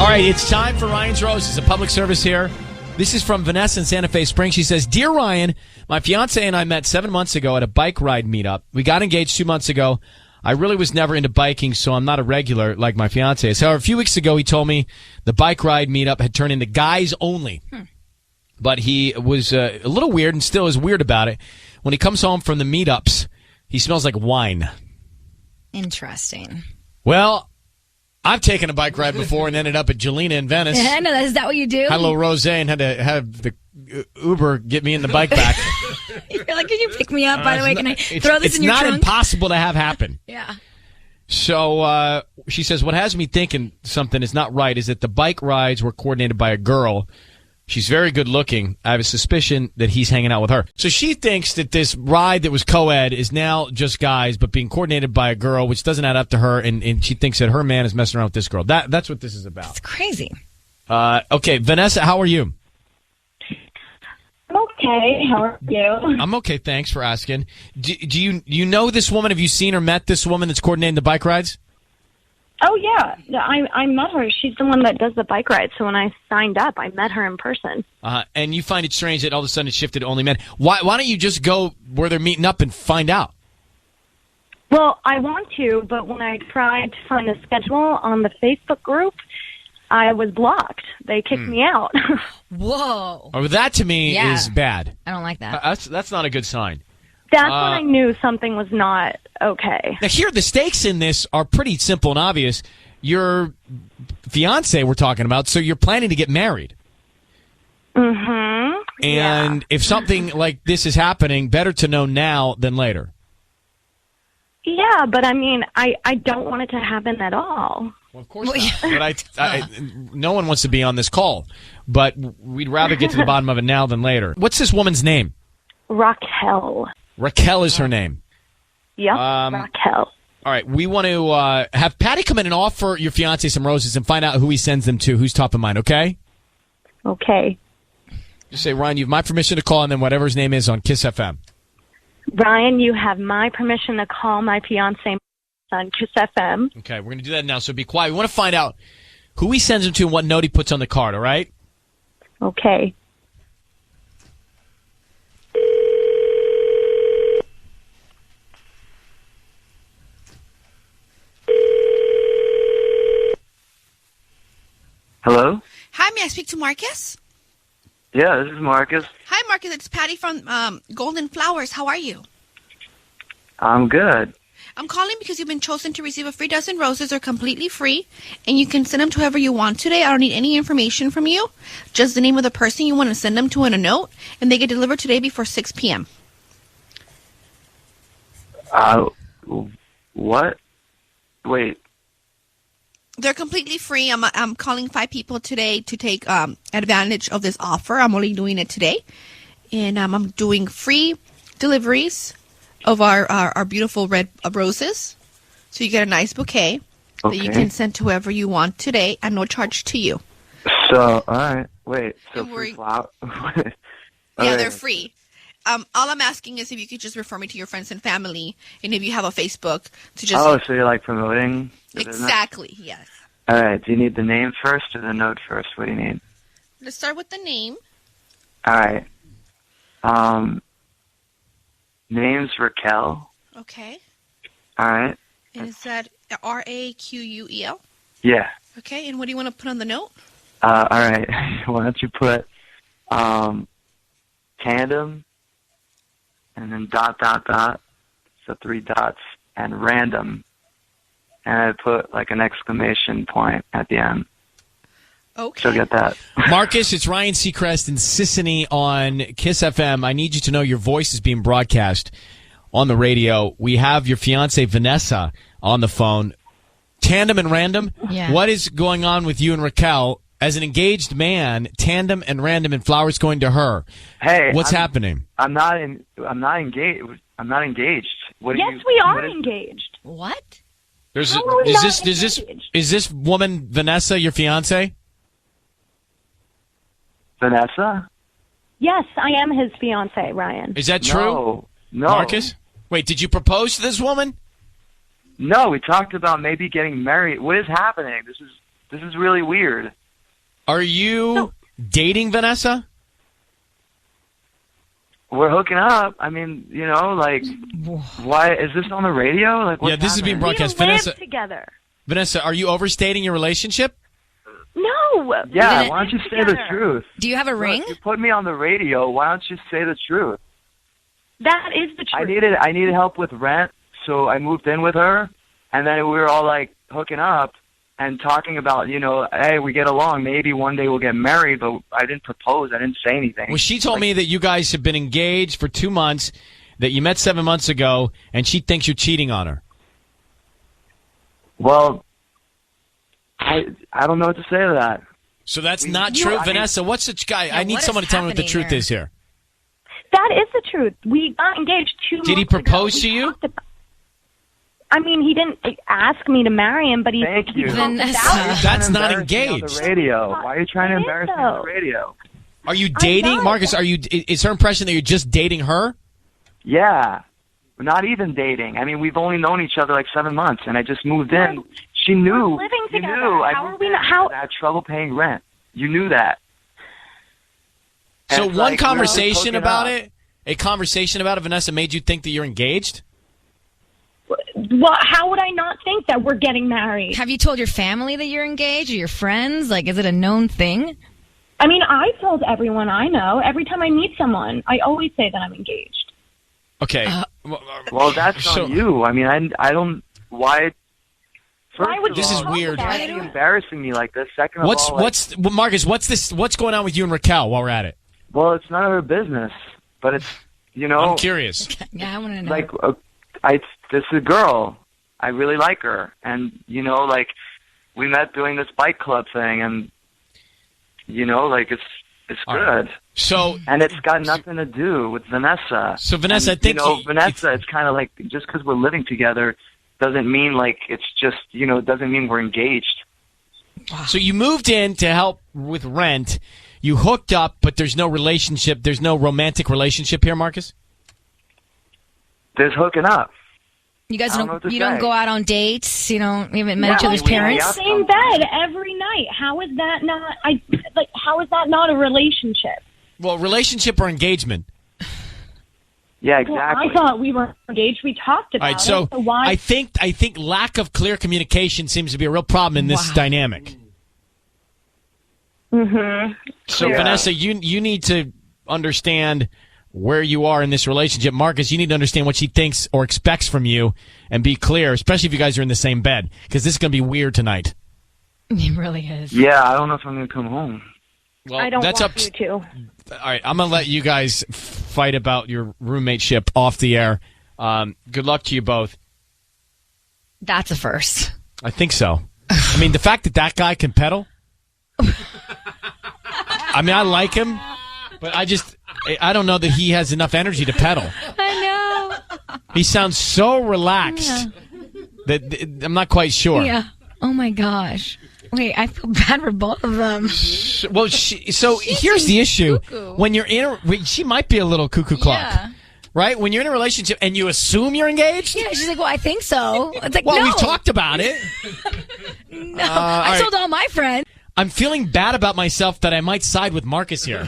All right, it's time for Ryan's Roses, a public service here. This is from Vanessa in Santa Fe Springs. She says, Dear Ryan, my fiance and I met 7 months ago at a bike ride meetup. We got engaged 2 months ago. I really was never into biking, so I'm not a regular like my fiance is. However, a few weeks ago, he told me the bike ride meetup had turned into guys only. But he was a little weird and still is weird about it. When he comes home from the meetups, he smells like wine. Interesting. Well, I've taken a bike ride before and ended up at Jelena in Venice. I know, is that what you do? Had a little rosé and had to have the Uber get me in the bike back. You're like, can you pick me up? By the way, can I throw this in your trunk? It's not impossible to have happen. Yeah. So she says, what has me thinking something is not right is that the bike rides were coordinated by a girl. She's very good looking. I have a suspicion that he's hanging out with her. So she thinks that this ride that was co-ed is now just guys, but being coordinated by a girl, which doesn't add up to her, and she thinks that her man is messing around with this girl. That's what this is about. It's crazy. Okay, Vanessa, how are you? I'm okay. How are you? I'm okay, thanks for asking. Do you know this woman? Have you seen or met this woman that's coordinating the bike rides? Oh, yeah. I met her. She's the one that does the bike ride. So when I signed up, I met her in person. And you find it strange that all of a sudden it shifted to only men. Why don't you just go where they're meeting up and find out? Well, I want to, but when I tried to find a schedule on the Facebook group, I was blocked. They kicked me out. Whoa. Oh, that to me is bad. I don't like that. That's not a good sign. That's when I knew something was not okay. Now, here, the stakes in this are pretty simple and obvious. Your fiance we're talking about, so you're planning to get married. Mm-hmm. And if something like this is happening, better to know now than later. Yeah, but I mean, I don't want it to happen at all. Well, of course not. But no one wants to be on this call. But we'd rather get to the bottom of it now than later. What's this woman's name? Raquel. Raquel is her name. Yep, Raquel. All right, we want to have Patty come in and offer your fiancé some roses and find out who he sends them to, who's top of mind, okay? Okay. Just say, Ryan, you have my permission to call, and then whatever his name is on Kiss FM. Ryan, you have my permission to call my fiancé on Kiss FM. Okay, we're going to do that now, so be quiet. We want to find out who he sends them to and what note he puts on the card, all right? Okay. Hello? Hi, may I speak to Marcus? Yeah, this is Marcus. Hi, Marcus. It's Patty from Golden Flowers. How are you? I'm good. I'm calling because you've been chosen to receive a free dozen roses. They're completely free, and you can send them to whoever you want today. I don't need any information from you, just the name of the person you want to send them to and a note, and they get delivered today before 6 p.m. What? Wait. They're completely free. I'm calling 5 people today to take advantage of this offer. I'm only doing it today. And I'm doing free deliveries of our beautiful red roses. So you get a nice bouquet that you can send to whoever you want today at no charge to you. So, all right. Wait. So free Yeah, they're free. All I'm asking is if you could just refer me to your friends and family, and if you have a Facebook, to just... Oh, so you're like promoting the business? Exactly, yes. All right. Do you need the name first or the note first? What do you need? Let's start with the name. All right. Name's Raquel. Okay. All right. And is that Raquel? Yeah. Okay, and what do you want to put on the note? All right. Why don't you put tandem and then ... So 3 dots and random. And I put like an exclamation point at the end. Okay. She'll get that. Marcus, it's Ryan Seacrest and Sissany on Kiss FM. I need you to know your voice is being broadcast on the radio. We have your fiancée, Vanessa, on the phone. Tandem and random? Yeah. What is going on with you and Raquel? As an engaged man, tandem and random and flowers going to her. Hey, what's happening? I'm not engaged. What Yes, we are engaged. What? Is How are we not this engaged? woman Vanessa your fiance? Vanessa? Yes, I am his fiance, Ryan. Is that true? No. Marcus? Wait, did you propose to this woman? No, we talked about maybe getting married. What is happening? This is This is really weird. Are you dating Vanessa? We're hooking up. I mean, you know, like, why is this on the radio? Like, what's This is being happening? broadcast. We live Vanessa, together. Vanessa, are you overstating your relationship? No. Yeah, we why don't you live say the together. truth? Do you have a ring? Look, you put me on the radio. Why don't you say the truth? That is the truth. I needed help with rent, so I moved in with her, and then we were all like hooking up and talking about, you know, hey, we get along. Maybe one day we'll get married, but I didn't propose. I didn't say anything. Well, she told me that you guys have been engaged for 2 months, that you met 7 months ago, and she thinks you're cheating on her. Well, I don't know what to say to that. So that's not true, Vanessa. What's the guy? I need what someone is to tell me what the happening truth there? is here. That is the truth. We got engaged 2 months Did he propose ago. to you? I mean, he didn't ask me to marry him, but he. Thank you. Vanessa. That's not Embarrass me on engaged. the radio. Why are you trying to It is, embarrass me on the though. radio? Are you dating, not. Marcus? Is her impression that you're just dating her? Yeah. We're not even dating. I mean, we've only known each other like 7 months, and I just moved in. She knew. We're living You together. knew. I How are moved we in not- how- and I had trouble paying rent. You knew that. And So it's one like, we're conversation hooking about up. it, a conversation about it, Vanessa, made you think that you're engaged? Well, how would I not think that we're getting married? Have you told your family that you're engaged or your friends? Like, is it a known thing? I mean, I told everyone I know. Every time I meet someone, I always say that I'm engaged. Okay. Well, that's So- on you. I mean, I don't. Why? First Why would of This you is all, talk weird. about Why it? are you embarrassing me like this? Second of all, like, Marcus, what's going on with you and Raquel while we're at it? well, it's none of her business. But it's, you know, I'm curious. Yeah, I want to know. like, this is a girl. I really like her, and you know, like, we met doing this bike club thing, and you know, like, it's All good. right. So, And it's got nothing to do with Vanessa. So, Vanessa, And, I think you know, you- Vanessa, it's kind of like just because we're living together doesn't mean like it's just, you know, it doesn't mean we're engaged. so you moved in to help with rent. You hooked up, but there's no relationship. There's no romantic relationship here, Marcus? There's hooking up. you guys I don't don't, know what to you don't say. go out on dates? You don't, you haven't met Yeah, each other's we hang parents? out. Same bed every night. How is that not? How is that not a relationship? Well, relationship or engagement? Yeah, Well, exactly. I thought we were engaged. We talked about All right, so it. So why? I think lack of clear communication seems to be a real problem in this dynamic. Mm-hmm. So, Yeah. Vanessa, you need to understand where you are in this relationship. Marcus, you need to understand what she thinks or expects from you and be clear, especially if you guys are in the same bed, because this is going to be weird tonight. It really is. Yeah, I don't know if I'm gonna come home. Well, I don't that's want up. you to. All right, I'm going to let you guys fight about your roommateship off the air. Good luck to you both. That's a first. I think so. I mean, the fact that guy can pedal. I mean, I like him, but I don't know that he has enough energy to pedal. I know. He sounds so relaxed that I'm not quite sure. Yeah. Oh my gosh. Wait, I feel bad for both of them. Well, here's the issue. cuckoo. When you're she might be a little cuckoo clock. Yeah. Right? When you're in a relationship and you assume you're engaged? Yeah, she's like, well, I think so. It's like, Well, no. we've talked about it. No, I told all my friends. I'm feeling bad about myself that I might side with Marcus here.